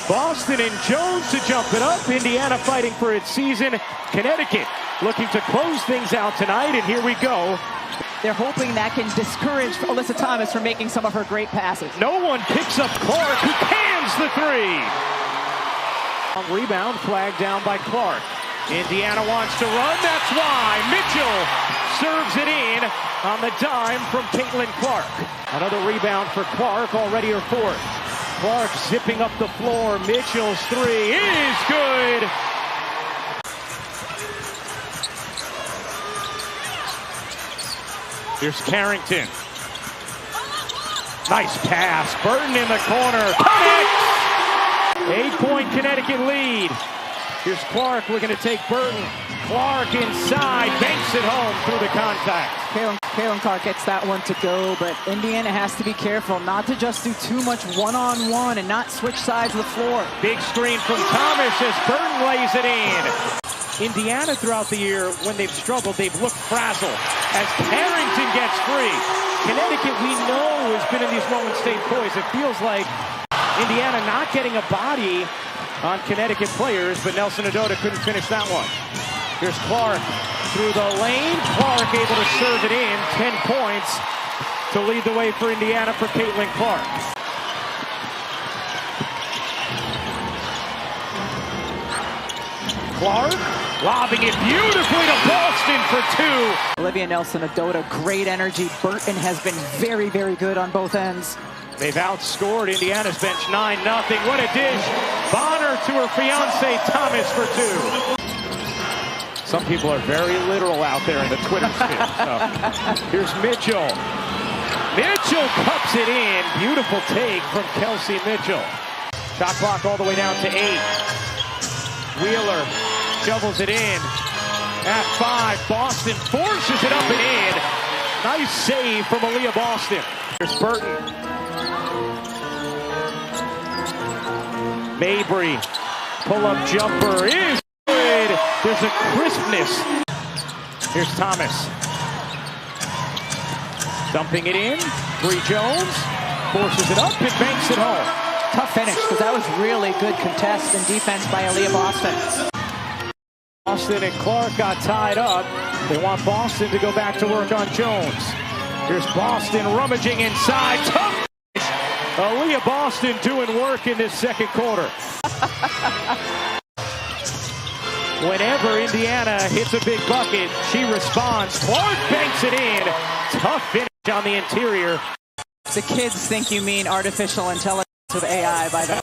Boston and Jones to jump it up. Indiana fighting for its season. Connecticut looking to close things out tonight, and here we go. They're hoping that can discourage Alyssa Thomas from making some of her great passes. No one picks up Clark, who cans the three. Rebound flagged down by Clark. Indiana wants to run, that's why Mitchell serves it in on the dime from Caitlin Clark. Another rebound for Clark, already her fourth. Clark zipping up the floor, Mitchell's three is good. Here's Carrington. Nice pass, Burton in the corner, connects! 8-point Connecticut lead. Here's Clark looking to take Burton. Clark inside, banks it home through the contact. Caitlin Clark gets that one to go, but Indiana has to be careful not to just do too much one-on-one and not switch sides of the floor. Big screen from Thomas as Burton lays it in. Indiana throughout the year, when they've struggled, they've looked frazzled as Carrington gets free. Connecticut, we know, has been in these moments stayed poised. It feels like Indiana not getting a body on Connecticut players, but Nelson Adota couldn't finish that one. Here's Clark through the lane. Clark able to serve it in. 10 points to lead the way for Indiana for Caitlin Clark. Clark lobbing it beautifully to Boston for two. Olivia Nelson-Adota, great energy. Burton has been very, very good on both ends. They've outscored Indiana's bench 9-0. What a dish. Bonner to her fiance Thomas for two. Some people are very literal out there in the Twitter sphere. So here's Mitchell. Mitchell cups it in. Beautiful take from Kelsey Mitchell. Shot clock all the way down to 8. Wheeler shovels it in. At 5, Boston forces it up and in. Nice save from Aaliyah Boston. Here's Burton. Mabry, pull-up jumper is good. There's a crispness. Here's Thomas. Dumping it in. Bree Jones forces it up and banks it home. Tough finish, because that was really good contest and defense by Aaliyah Boston. Boston and Clark got tied up. They want Boston to go back to work on Jones. Here's Boston rummaging inside. Tough finish. Aaliyah Boston doing work in this second quarter. Whenever Indiana hits a big bucket, she responds. Clark banks it in. Tough finish on the interior. The kids think you mean artificial intelligence with AI by that.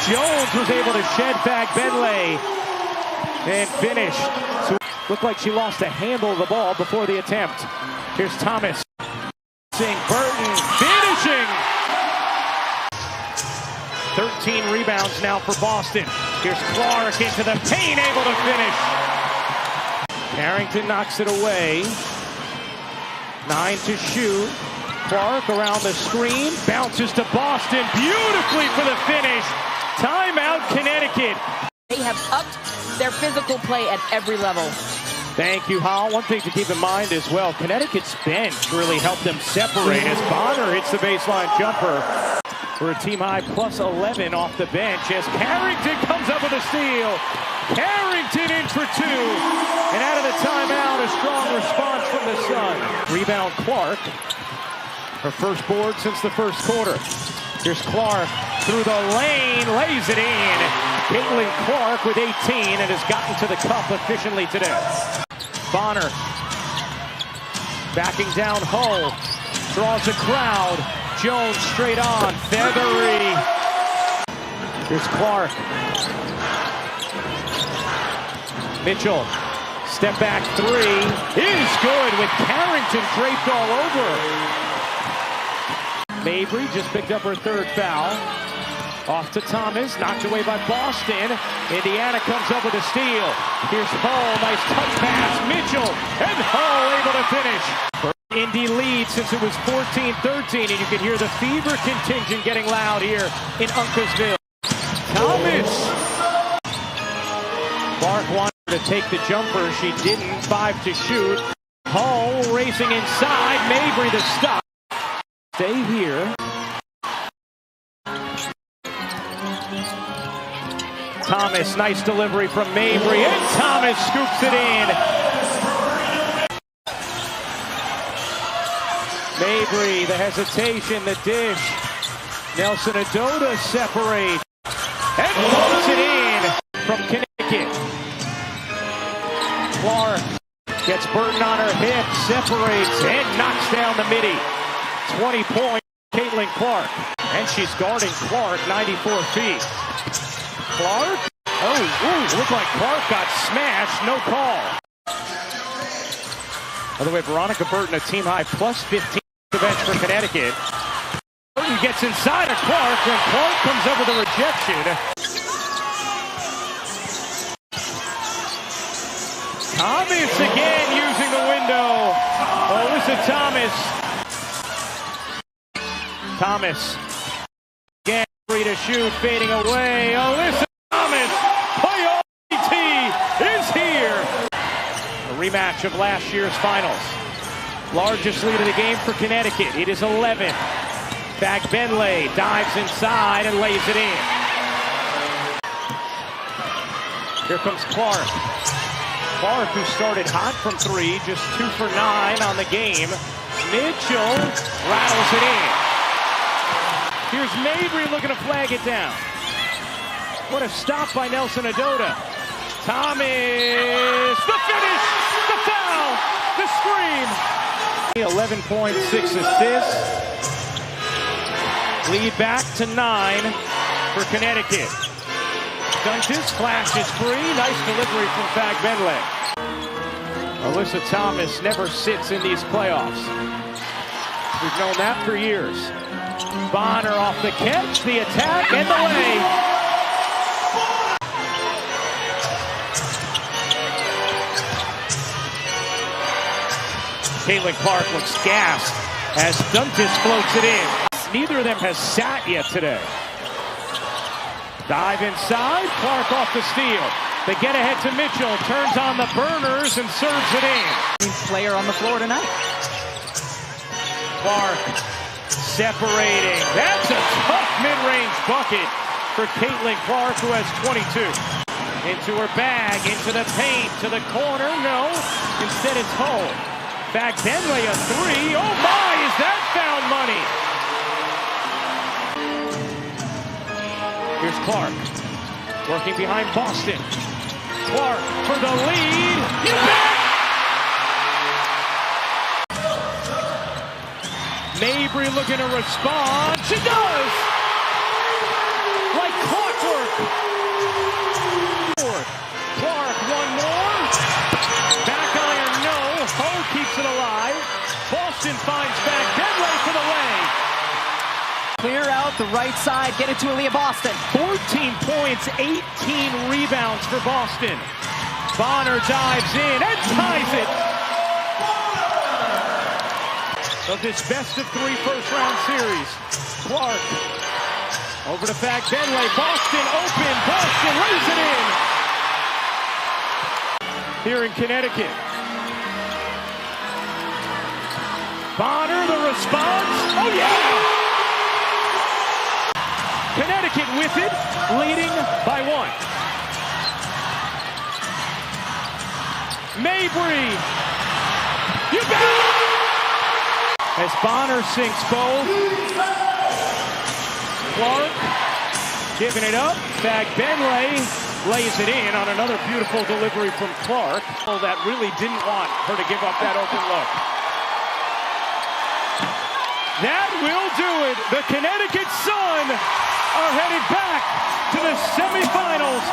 Jones was able to shed back Bentley and finish. So looked like she lost a handle of the ball before the attempt. Here's Thomas. Burton finishing. 13 rebounds now for Boston. Here's Clark into the paint, able to finish. Carrington knocks it away. 9 to shoot. Clark around the screen, bounces to Boston beautifully for the finish. Timeout, Connecticut. They have upped their physical play at every level. Thank you, Hal. One thing to keep in mind as well, Connecticut's bench really helped them separate as Bonner hits the baseline jumper for a team-high plus 11 off the bench as Carrington comes up with a steal. Carrington in for two. And out of the timeout, a strong response from the Sun. Rebound Clark. Her first board since the first quarter. Here's Clark through the lane, lays it in. Caitlin Clark with 18 and has gotten to the cup efficiently today. Bonner backing down Hull, draws a crowd. Jones straight on, feathery. Here's Clark. Mitchell, step back three, is good with Carrington draped all over. Mabry just picked up her third foul. Off to Thomas, knocked away by Boston. Indiana comes up with a steal. Here's Hull, nice touch pass. Mitchell, and Hull able to finish. Indy lead since it was 14-13, and you can hear the Fever contingent getting loud here in Uncasville. Thomas. Clark wanted to take the jumper. She didn't. 5 to shoot. Hull racing inside. Mabry the stop. Stay here. Thomas, nice delivery from Mabry, and Thomas scoops it in. Mabry, the hesitation, the dish. Nelson Adoda separates and puts it in from Connecticut. Clark gets Burton on her hip, separates, and knocks down the midi. 20 points, Caitlin Clark. And she's guarding Clark 94 feet. Clark? Oh, looked like Clark got smashed, no call. By the way, Veronica Burton, a team high plus 15 the bench for Connecticut. Burton gets inside of Clark when Clark comes up with a rejection. Thomas again using the window. Alyssa Thomas. Thomas again free to shoot, fading away. Alyssa Thomas. Playoff is here. A rematch of last year's finals. Largest lead of the game for Connecticut. It is 11. Benley dives inside and lays it in. Here comes Clark. Clark, who started hot from three, just 2 for 9 on the game. Mitchell rattles it in. Here's Mabry looking to flag it down. What a stop by Nelson Adoda. Thomas, the finish, the foul, the scream. 11 points, 6 assists. Lead back to 9 for Connecticut. Dunges flashes free. Nice delivery from Benley. Alyssa Thomas never sits in these playoffs. We've known that for years. Bonner off the catch, the attack, and the lay. Caitlin Clark looks gassed as Duntis floats it in. Neither of them has sat yet today. Dive inside, Clark off the steal. They get ahead to Mitchell, turns on the burners and serves it in. Player on the floor tonight. Clark separating. That's a tough mid-range bucket for Caitlin Clark, who has 22. Into her bag, into the paint, to the corner. No, instead it's Hull. Benley a 3. Oh my, is that foul money? Here's Clark, working behind Boston. Clark for the lead. You bet! Mabry looking to respond. She does! Like clockwork. Clark, one more. Back iron, no. Hull keeps it alive. Boston finds Benley for the lay. Clear out the right side, get it to Aaliyah Boston. 14 points, 18 rebounds for Boston. Bonner dives in and ties it. Of this best-of-3 first-round series. Clark over to Benley. Boston open. Boston lays it in. Here in Connecticut. Bonner, the response. Oh, yeah! Connecticut with it, leading by 1. Mabry. You bet! As Bonner sinks both. Clark giving it up. Benley lays it in on another beautiful delivery from Clark. That really didn't want her to give up that open look. That will do it. The Connecticut Sun are headed back to the semifinals.